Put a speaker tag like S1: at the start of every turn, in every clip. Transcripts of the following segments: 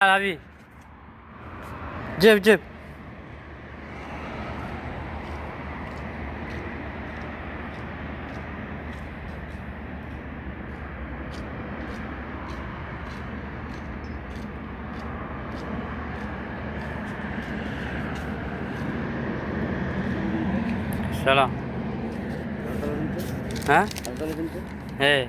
S1: abi. Cep cep. Selam. Ha? He.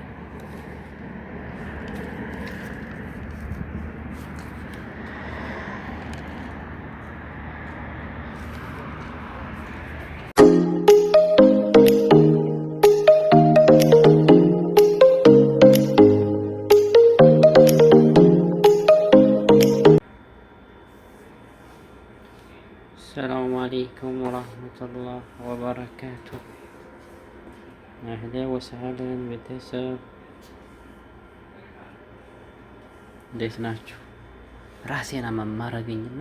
S1: السلام عليكم ورحمة الله وبركاته. أهلا وسهلا ቤተሰብ እንዴት ናችሁ? ራሴን አማረገኝና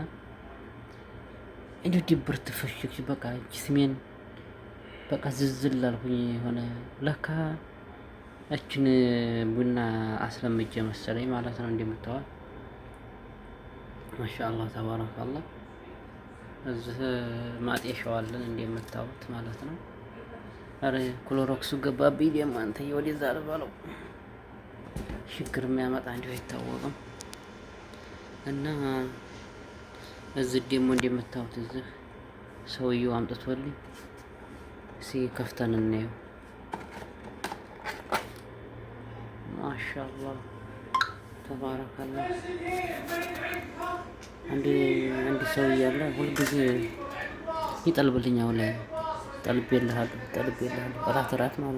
S1: እንዲሁ ድብርት ፍሽክ በቃ ጅስሜን በቃ ዝዝል አልኩኝ። የሆነ ለካ እችን ቡና አስለምጄ መሰለኝ ማለት ነው። እንደምታዋል ማሻአላህ ተባረከላህ። እዚህ ማጤሻው አለን እንደምታዩት ማለት ነው። አረ ክሎሮክሱ ገባብኝ ደግሞ አንተዬ ወደዛ አልባለው ችግር የሚያመጣ እንዲሁ አይታወቅም። እና እዚህ ደግሞ እንደምታዩት እዚህ ሰውየው አምጥቶልኝ ከፍተን እናየው። ማሻአላህ ተባረከላህ። አንድ ሰው እያለ ሁልጊዜ ይጠልብልኛል ላይ ጠልቤልሃለሁ እራት ማለት ነው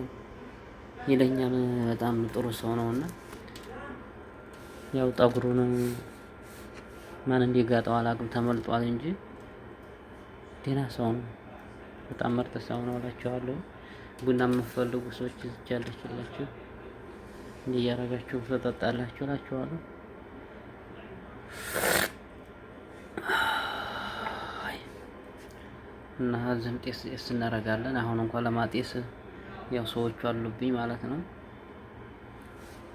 S1: ይለኛል። በጣም ጥሩ ሰው ነውና ያው ጠጉሩን ማን እንዲጋጠው አላውቅም ተመልጧል እንጂ ደህና ሰው ነው። በጣም ምርጥ ሰው ነው እላችኋለሁ። ቡና የምትፈልጉ ሰዎች እዚህ ያለችላችሁ እንዲህ እያደረጋችሁ ትጠጣላችሁ እላችኋለሁ። እና እዚህም ጤስ እናደርጋለን። አሁን እንኳን ለማጤስ ያው ሰዎቹ አሉብኝ ማለት ነው።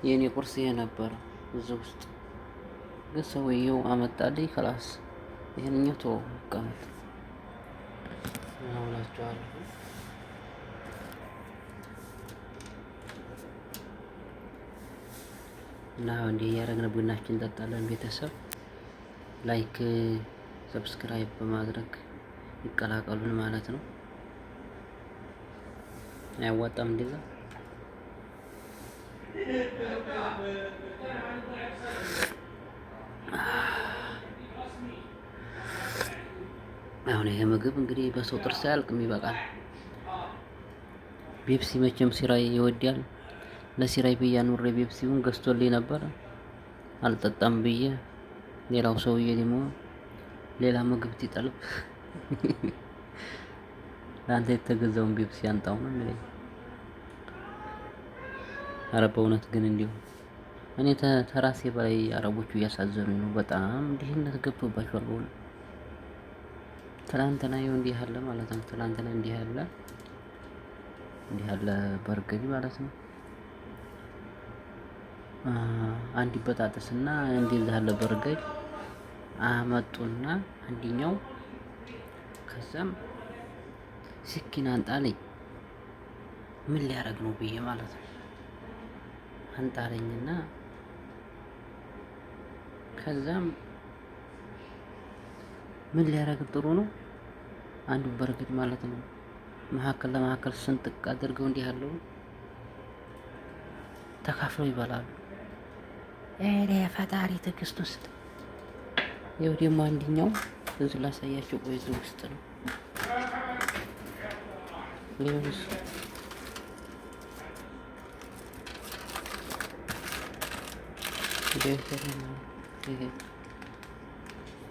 S1: የኔ ቁርስ ይሄ ነበር። እዚህ ውስጥ ግን ሰውየው አመጣልኝ። ክላስ ይሄንኛው ተወው ይቀመጥ እላችኋለሁ። እና እንዲህ እያደረግን ቡናችን እንጠጣለን። ቤተሰብ ላይክ ሰብስክራይብ በማድረግ ይቀላቀሉን ማለት ነው። አያዋጣም እንደዛ። አሁን ይሄ ምግብ እንግዲህ በሰው ጥርስ አያልቅም፣ ይበቃል። ቤፕሲ መቼም ሲራይ ይወዳል። ለሲራይ ብዬ ኑሬ ቤፕሲውን ገዝቶልኝ ነበር አልጠጣም ብዬ። ሌላው ሰውዬ ደግሞ ሌላ ምግብ ትጠልብ ለአንተ የተገዛውን ቤፕሲ አንጣው ነው የሚለኝ። ኧረ በእውነት ግን እንዲሁ እኔ ተራሴ በላይ አረቦቹ እያሳዘኑኝ ነው። በጣም ድህነት ገብቶባቸዋል በእውነት። ትናንትና ይኸው እንዲህ ያለ ማለት ነው። ትናንትና እንዲህ ያለ በርገሪ ማለት ነው። አንድ በጣጥስና እንደዚህ ያለ በርገሪ አመጡና አንደኛው ከዛም ስኪን አንጣለኝ። ምን ሊያረግ ነው ብዬ ማለት ነው። አንጣለኝና ከዛም ምን ሊያረግ ጥሩ ነው አንዱ በርገር ማለት ነው። መሀከል ለመሀከል ስንጥቅ አድርገው እንዲህ ያለው ተካፍለው ይበላሉ። ፈጣሪ ትዕግስት ውስጥ ይኸው ደግሞ አንደኛው እዚህ ላሳያቸው። ቆይ እዚህ ውስጥ ነው ሌሎስ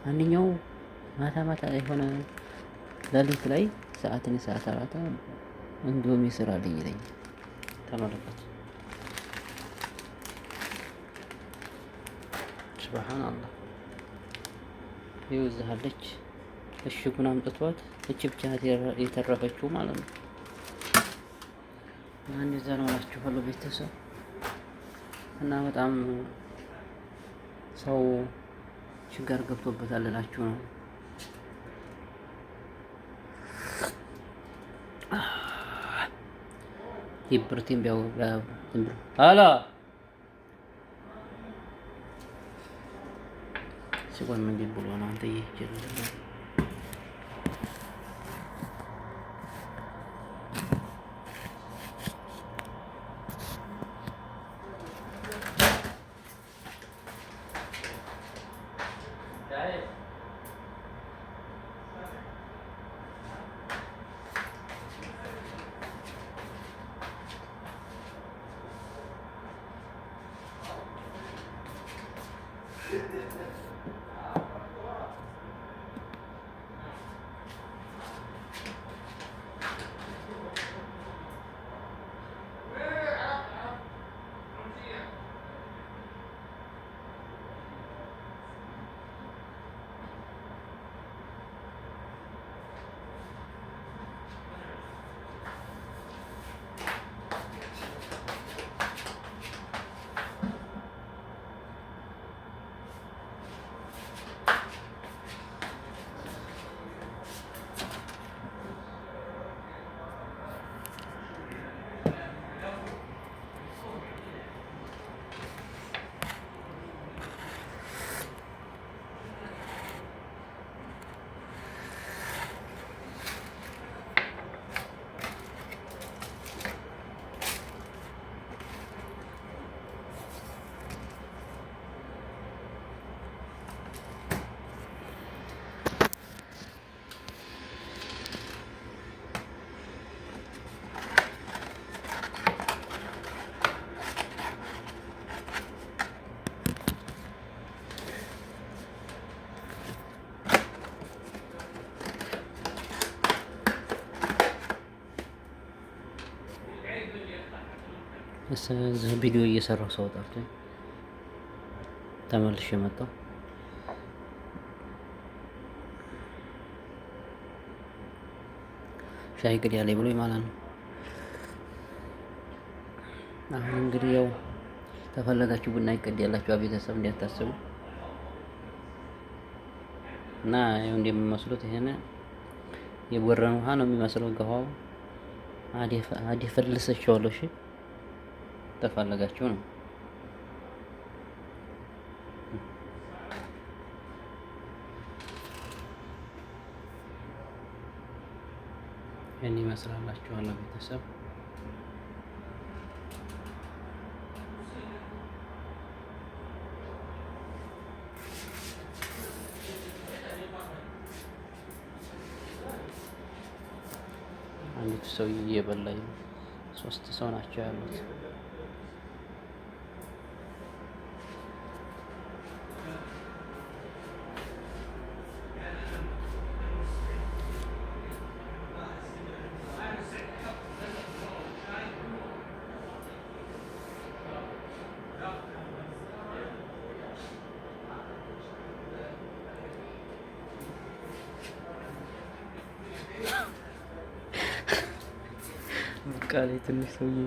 S1: አንደኛው ማታ የሆነ ሌሊት ላይ ሰዓትን ሰዓት አራታ እንዲሁም ይስራልኝ ይለኛል። ተመለከቱ። ሱብሃንአላህ። ይኸው አለች። እሽጉን አምጥቷት እቺ ብቻ የተረፈችው ማለት ነው። እና እንደዛ ነው እላችኋለሁ ቤተሰብ። እና በጣም ሰው ችጋር ገብቶበታል እላችሁ ነው። ይብርቲም ቢያው አላ ሲቆይ ምን ብሎ ነው አንተ ይሄ እዚህ ቪዲዮ እየሰራሁ ሰው ጠርቶኝ ተመልሼ መጣሁ። ሻይ ቅድ ያለኝ ብሎኝ ማለት ነው። አሁን እንግዲህ ያው ተፈለጋችሁ ቡና ይቀድ ያላችሁ ቤተሰብ እንዲያታስቡ እና ያው እንደሚመስሉት ይሄን የጎረን ውሃ ነው የሚመስለው። ገፋው አዲ ፈልሰችዋለሁ። እሺ ተፈለጋችሁ ነው። ይሄን ይመስላላችኋል ቤተሰብ። አንዲት ሰው እየበላኝ ነው። 3 ሰው ናቸው ያሉት። ቃሌ ትንሽ ሰውዬ